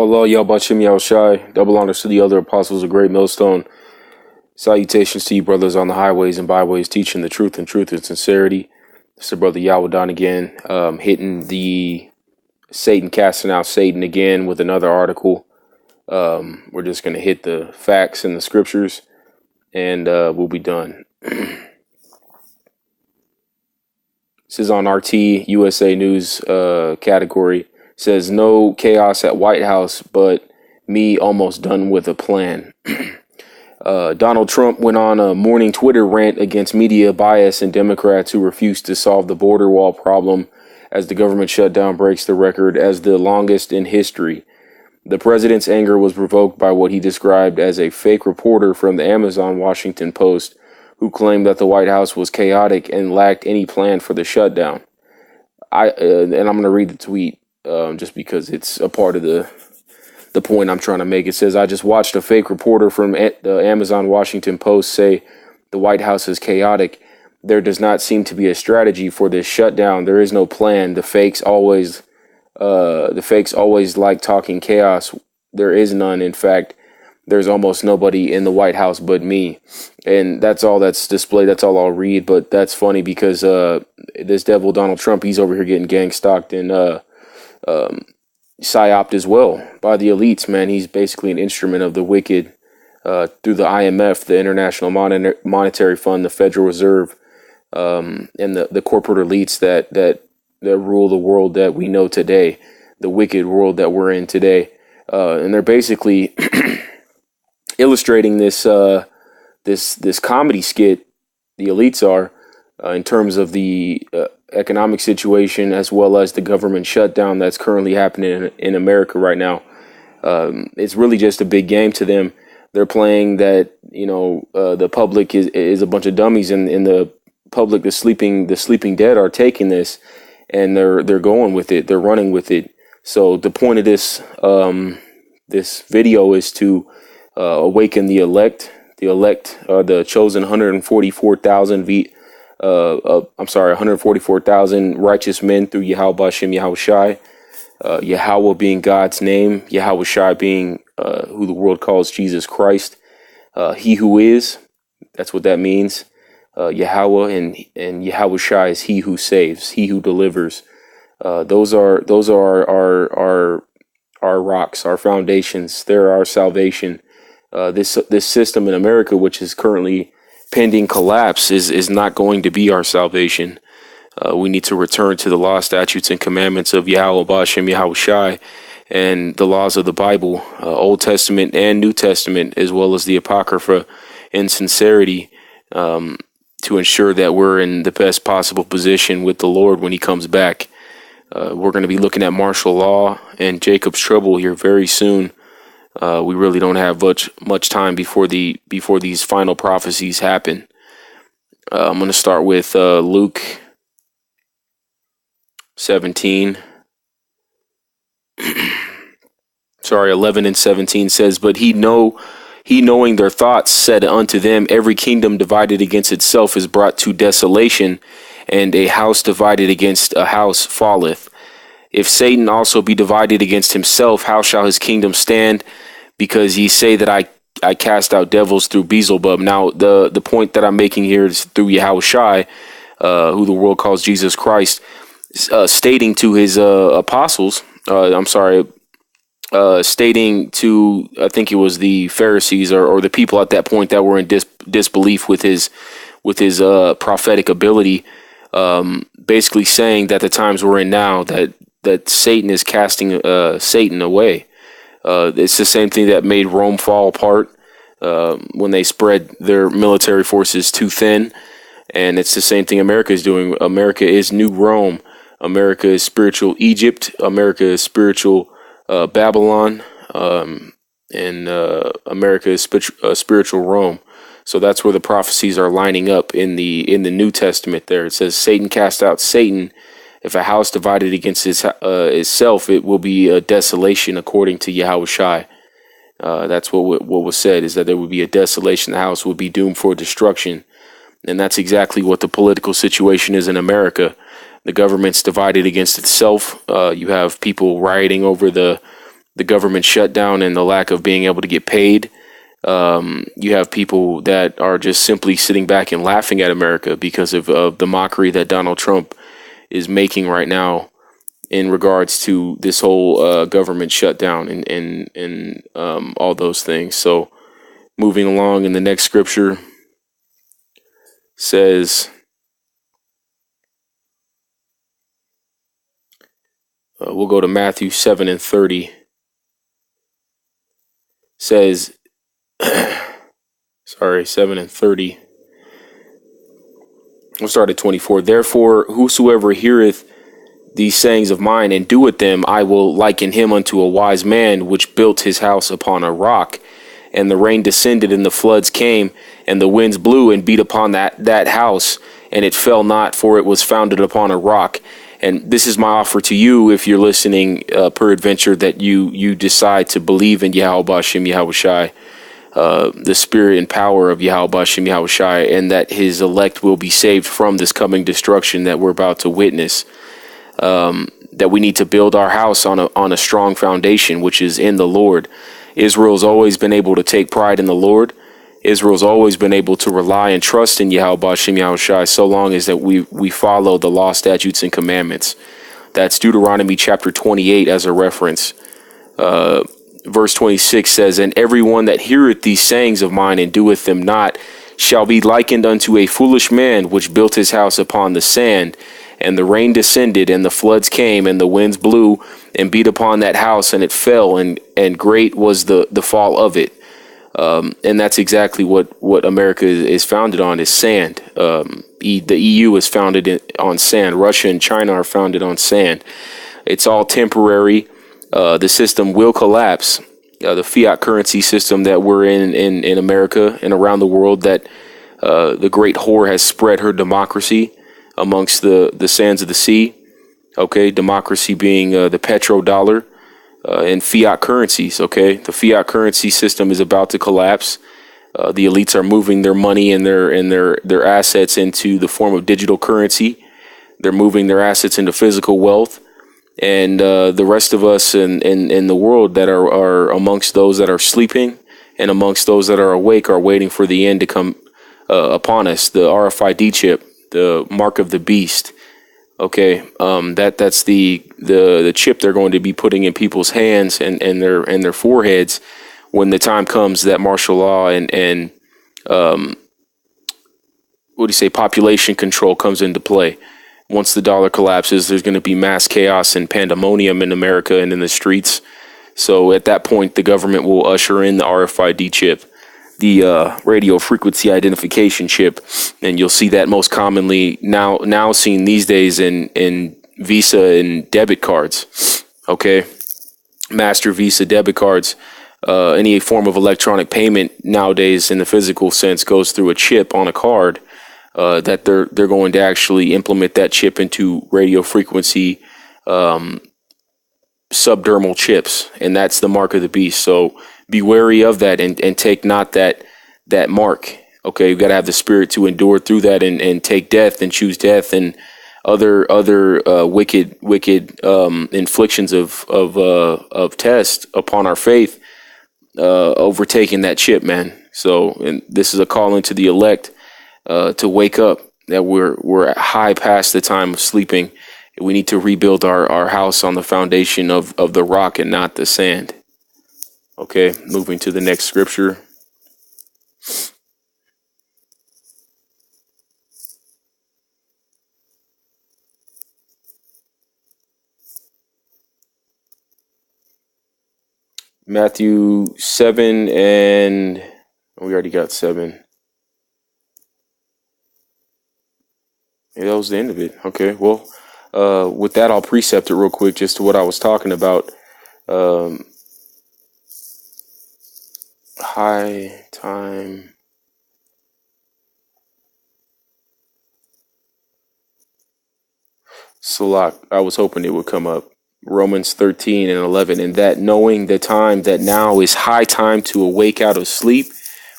Allah Yahbashim Yahushai, double honors to the other apostles of Great Millstone. Salutations to you brothers on the highways and byways, teaching the truth and sincerity. It's the brother Yahudan again, hitting the Satan, casting out Satan again with another article. We're just going to hit the facts and the scriptures, and we'll be done. This is on RT USA News category. Says no chaos at White House, but me almost done with a plan. Donald Trump went on a morning Twitter rant against media bias and Democrats who refuse to solve the border wall problem as the government shutdown breaks the record as the longest in history. The president's anger was provoked by what he described as a fake reporter from the Amazon Washington Post who claimed that the White House was chaotic and lacked any plan for the shutdown. And I'm going to read the tweet. Just because it's a part of the point I'm trying to make. It says, I just watched a fake reporter from the Amazon Washington Post say the White House is chaotic. There does not seem to be a strategy for this shutdown. There is no plan. The fakes always like talking chaos. There is none. In fact, there's almost nobody in the White House but me. And that's all that's displayed. That's all I'll read. But that's funny because this devil Donald Trump, he's over here getting gang stalked and psyoped as well by the elites, man. He's basically an instrument of the wicked through the IMF, the International Monetary Fund, the Federal Reserve, and the corporate elites that rule the world that we know today, the wicked world that we're in today. And they're basically illustrating this comedy skit, the elites are, in terms of the economic situation as well as the government shutdown that's currently happening in America right now. It's really just a big game to them. They're playing that, the public is a bunch of dummies, and the public, the sleeping dead, are taking this and they're going with it. They're running with it. So the point of this video is to awaken the elect. The elect are the chosen 144,000 righteous men through Yahweh Bashem Yahushai. Yahweh being God's name, Yahushai being who the world calls Jesus Christ. He who is, that's what that means. Yahweh and Yahushai is he who saves, he who delivers. Those are our rocks, our foundations. They're our salvation. This system in America, which is currently pending collapse, is not going to be our salvation. We need to return to the law, statutes, and commandments of Yahweh Bashem Yahushai and the laws of the Bible, Old Testament and New Testament, as well as the Apocrypha, in sincerity, to ensure that we're in the best possible position with the Lord when he comes back. We're going to be looking at martial law and Jacob's trouble here very soon. We really don't have much time before these final prophecies happen. I'm going to start with Luke 17. 11 and 17 says, but he knowing their thoughts said unto them, every kingdom divided against itself is brought to desolation, and a house divided against a house falleth. If Satan also be divided against himself, how shall his kingdom stand? Because ye say that I cast out devils through Beelzebub. Now, the point that I'm making here is through Yahushai, who the world calls Jesus Christ, stating to his apostles, stating to, I think it was the Pharisees or the people at that point that were in disbelief with his prophetic ability, basically saying that the times we're in now, that Satan is casting Satan away. It's the same thing that made Rome fall apart when they spread their military forces too thin. And it's the same thing America is doing. America is New Rome. America is spiritual Egypt. America is spiritual Babylon. And America is spiritual Rome. So that's where the prophecies are lining up in the New Testament there. It says, Satan cast out Satan. If a house divided against itself, it will be a desolation, according to Yahushai. That's what was said, is that there would be a desolation. The house would be doomed for destruction. And that's exactly what the political situation is in America. The government's divided against itself. You have people rioting over the the government shutdown and the lack of being able to get paid. You have people that are just simply sitting back and laughing at America because of the mockery that Donald Trump is making right now in regards to this whole government shutdown and all those things. So moving along in the next scripture says, we'll go to Matthew 7:30. Says, sorry, 7:30. We'll start at 24. Therefore, whosoever heareth these sayings of mine and doeth them, I will liken him unto a wise man which built his house upon a rock. And the rain descended, and the floods came, and the winds blew and beat upon that house, and it fell not, for it was founded upon a rock. And this is my offer to you, if you're listening, peradventure, that you decide to believe in Yahweh Bashem Yahushai, the spirit and power of Yahweh Bashem Yahushai, and that his elect will be saved from this coming destruction that we're about to witness. That we need to build our house on a strong foundation, which is in the Lord. Israel's always been able to take pride in the Lord. Israel's always been able to rely and trust in Yahweh Bashem Yahushai, so long as that we follow the law, statutes, and commandments. That's Deuteronomy chapter 28 as a reference. Verse 26 says, and everyone that heareth these sayings of mine and doeth them not shall be likened unto a foolish man which built his house upon the sand. And the rain descended, and the floods came, and the winds blew and beat upon that house, and it fell, and great was the fall of it. And that's exactly what America is founded on, is sand. The EU is founded on sand. Russia and China are founded on sand. It's all temporary. The system will collapse. The fiat currency system that we're in America and around the world, that the great whore has spread her democracy amongst the sands of the sea. Okay, democracy being the petrodollar and fiat currencies. Okay, the fiat currency system is about to collapse. The elites are moving their money and their assets into the form of digital currency. They're moving their assets into physical wealth. And the rest of us in the world that are amongst those that are sleeping and amongst those that are awake are waiting for the end to come upon us. The RFID chip, the mark of the beast. Okay, that's the chip they're going to be putting in people's hands and their foreheads when the time comes that martial law and population control comes into play. Once the dollar collapses, there's going to be mass chaos and pandemonium in America and in the streets. So at that point, the government will usher in the RFID chip, the radio frequency identification chip, and you'll see that most commonly now seen these days in Visa and debit cards. Okay, Master Visa debit cards. Any form of electronic payment nowadays, in the physical sense, goes through a chip on a card. That they're going to actually implement that chip into radio frequency subdermal chips, and that's the mark of the beast. So be wary of that and take not that mark. Okay, you've got to have the spirit to endure through that and take death and choose death and other wicked inflictions of test upon our faith, overtaking that chip, man. So, and this is a call into the elect. To wake up, that we're high past the time of sleeping. We need to rebuild our house on the foundation of the rock and not the sand. Okay, moving to the next scripture. Matthew 7 and we already got 7. Yeah, that was the end of it. Okay, well, with that, I'll precept it real quick just to what I was talking about. High time. Salak, I was hoping it would come up. Romans 13 and 11. And that knowing the time, that now is high time to awake out of sleep,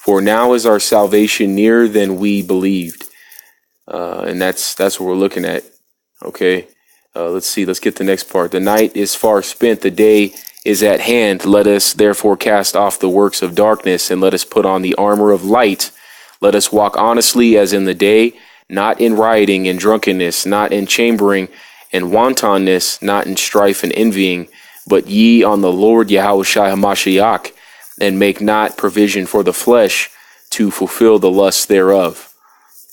for now is our salvation nearer than we believed. And that's what we're looking at. Okay. Let's see. Let's get the next part. The night is far spent. The day is at hand. Let us therefore cast off the works of darkness, and let us put on the armor of light. Let us walk honestly as in the day, not in rioting and drunkenness, not in chambering and wantonness, not in strife and envying, but ye on the Lord Yahushua HaMashiach, and make not provision for the flesh to fulfill the lusts thereof.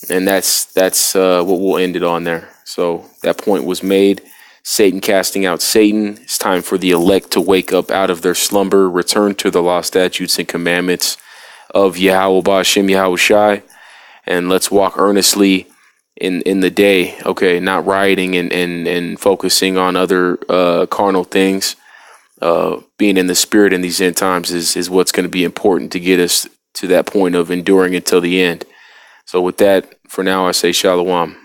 And that's what we'll end it on there. So that point was made. Satan casting out Satan. It's time for the elect to wake up out of their slumber, return to the law, statutes, and commandments of Yahweh Ba'ashem Yahushai, and let's walk earnestly in the day. Okay, not rioting and focusing on other carnal things. Being in the spirit in these end times is what's going to be important to get us to that point of enduring until the end. So with that, for now, I say shalom.